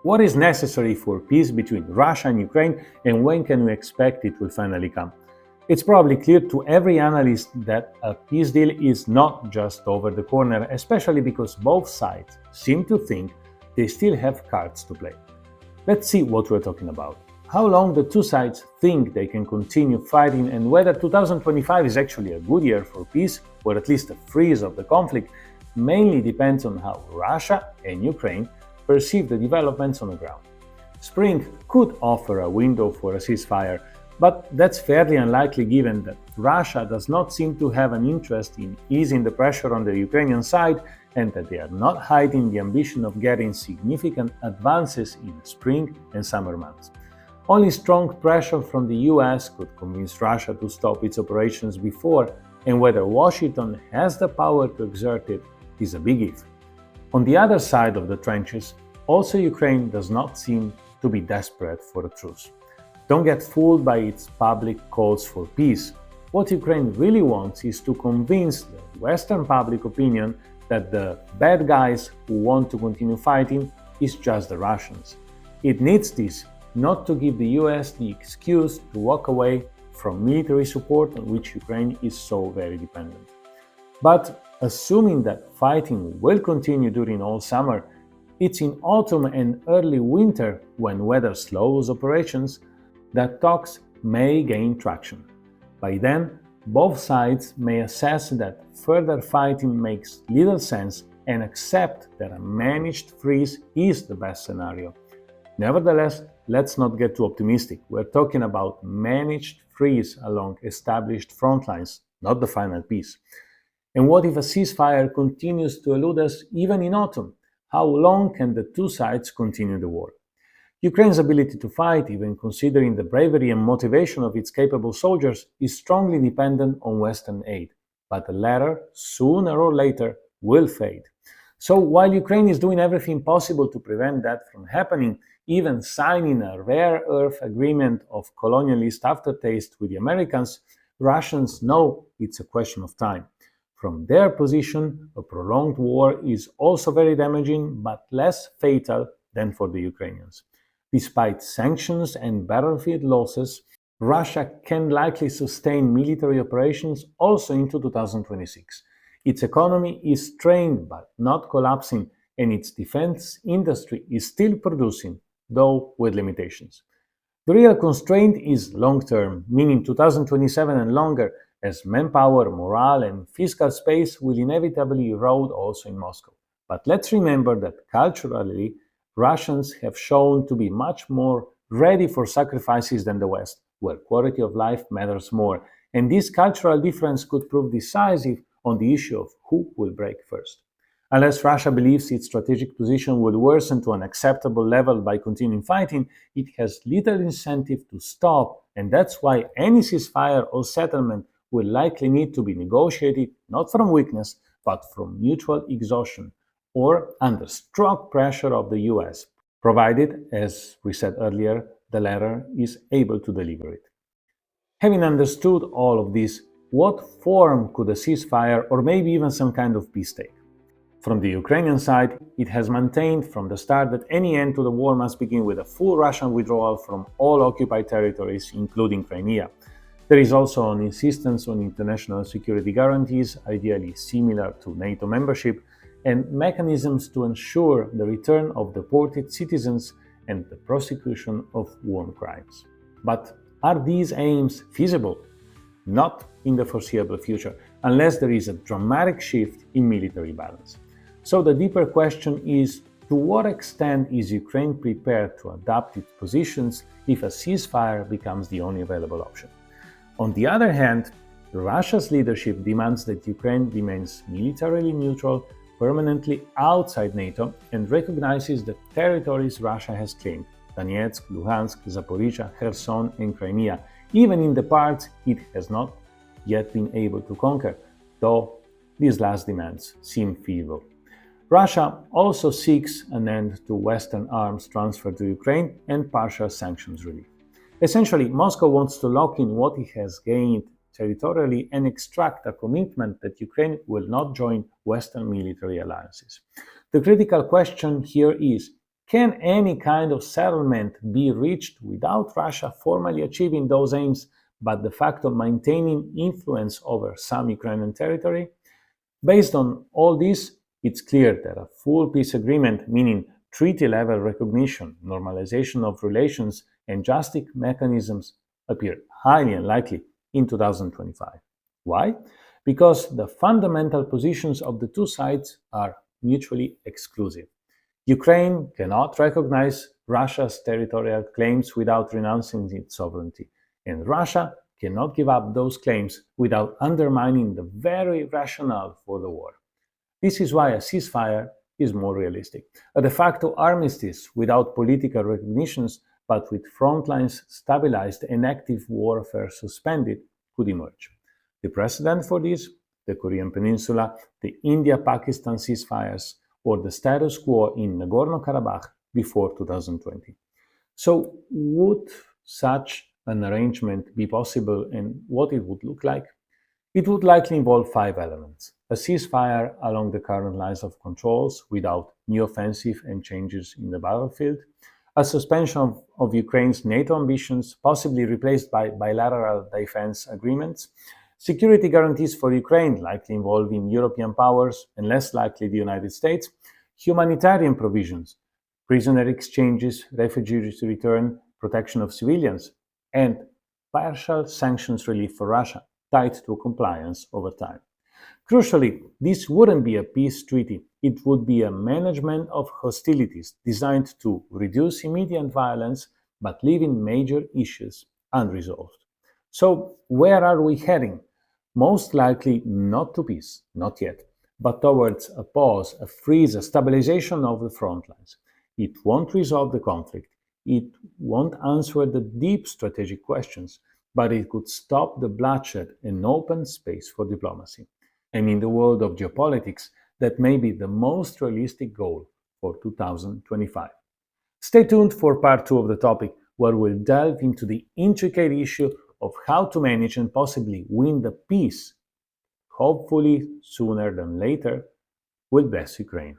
What is necessary for peace between Russia and Ukraine, and when can we expect it will finally come? It's probably clear to every analyst that a peace deal is not just over the corner, especially because both sides seem to think they still have cards to play. Let's see what we're talking about. How long the two sides think they can continue fighting, and whether 2025 is actually a good year for peace, or at least a freeze of the conflict, mainly depends on how Russia and Ukraine perceive the developments on the ground. Spring could offer a window for a ceasefire, but that's fairly unlikely given that Russia does not seem to have an interest in easing the pressure on the Ukrainian side, and that they are not hiding the ambition of getting significant advances in spring and summer months. Only strong pressure from the US could convince Russia to stop its operations before, and whether Washington has the power to exert it is a big if. On the other side of the trenches, also Ukraine does not seem to be desperate for a truce. Don't get fooled by its public calls for peace. What Ukraine really wants is to convince the Western public opinion that the bad guys who want to continue fighting is just the Russians. It needs this not to give the US the excuse to walk away from military support on which Ukraine is so very dependent. But assuming that fighting will continue during all summer, it's in autumn and early winter, when weather slows operations, that talks may gain traction. By then, both sides may assess that further fighting makes little sense and accept that a managed freeze is the best scenario. Nevertheless, let's not get too optimistic. We're talking about managed freeze along established front lines, not the final peace. And what if a ceasefire continues to elude us even in autumn? How long can the two sides continue the war? Ukraine's ability to fight, even considering the bravery and motivation of its capable soldiers, is strongly dependent on Western aid, but the latter, sooner or later, will fade. So while Ukraine is doing everything possible to prevent that from happening, even signing a rare earth agreement of colonialist aftertaste with the Americans, Russians know it's a question of time. From their position, a prolonged war is also very damaging, but less fatal than for the Ukrainians. Despite sanctions and battlefield losses, Russia can likely sustain military operations also into 2026. Its economy is strained but not collapsing, and its defense industry is still producing, though with limitations. The real constraint is long-term, meaning 2027 and longer, as manpower, morale, and fiscal space will inevitably erode also in Moscow. But let's remember that culturally, Russians have shown to be much more ready for sacrifices than the West, where quality of life matters more, and this cultural difference could prove decisive on the issue of who will break first. Unless Russia believes its strategic position will worsen to an acceptable level by continuing fighting, it has little incentive to stop, and that's why any ceasefire or settlement will likely need to be negotiated not from weakness, but from mutual exhaustion, or under strong pressure of the US, provided, as we said earlier, the latter is able to deliver it. Having understood all of this, what form could a ceasefire or maybe even some kind of peace take? From the Ukrainian side, it has maintained from the start that any end to the war must begin with a full Russian withdrawal from all occupied territories, including Crimea. There is also an insistence on international security guarantees, ideally similar to NATO membership, and mechanisms to ensure the return of deported citizens and the prosecution of war crimes. But are these aims feasible? Not in the foreseeable future, unless there is a dramatic shift in military balance. So the deeper question is, to what extent is Ukraine prepared to adapt its positions if a ceasefire becomes the only available option? On the other hand, Russia's leadership demands that Ukraine remains militarily neutral, permanently outside NATO, and recognizes the territories Russia has claimed: Donetsk, Luhansk, Zaporizhia, Kherson, and Crimea, even in the parts it has not yet been able to conquer, though these last demands seem feeble. Russia also seeks an end to Western arms transfer to Ukraine and partial sanctions relief. Essentially, Moscow wants to lock in what it has gained territorially and extract a commitment that Ukraine will not join Western military alliances. The critical question here is, Can any kind of settlement be reached without Russia formally achieving those aims, but de facto maintaining influence over some Ukrainian territory? Based on all this, it's clear that a full peace agreement, meaning treaty level recognition, normalization of relations, and justice mechanisms, appear highly unlikely in 2025. Why? Because the fundamental positions of the two sides are mutually exclusive. Ukraine cannot recognize Russia's territorial claims without renouncing its sovereignty, and Russia cannot give up those claims without undermining the very rationale for the war. This is why a ceasefire is more realistic. A de facto armistice without political recognitions but with front lines stabilized and active warfare suspended could emerge. The precedent for this, the Korean Peninsula, the India-Pakistan ceasefires, or the status quo in Nagorno-Karabakh before 2020. So would such an arrangement be possible and what it would look like? It would likely involve five elements: a ceasefire along the current lines of controls without new offensive and changes in the battlefield, a suspension of Ukraine's NATO ambitions, possibly replaced by bilateral defense agreements, security guarantees for Ukraine, likely involving European powers and less likely the United States, humanitarian provisions, prisoner exchanges, refugees return, protection of civilians, and partial sanctions relief for Russia, tied to compliance over time. Crucially, this wouldn't be a peace treaty, it would be a management of hostilities designed to reduce immediate violence but leaving major issues unresolved. So, where are we heading? Most likely not to peace, not yet, but towards a pause, a freeze, a stabilization of the front lines. It won't resolve the conflict, it won't answer the deep strategic questions, but it could stop the bloodshed and open space for diplomacy. And in the world of geopolitics, that may be the most realistic goal for 2025. Stay tuned for part 2 of the topic, where we'll delve into the intricate issue of how to manage and possibly win the peace, hopefully sooner than later, will bless Ukraine.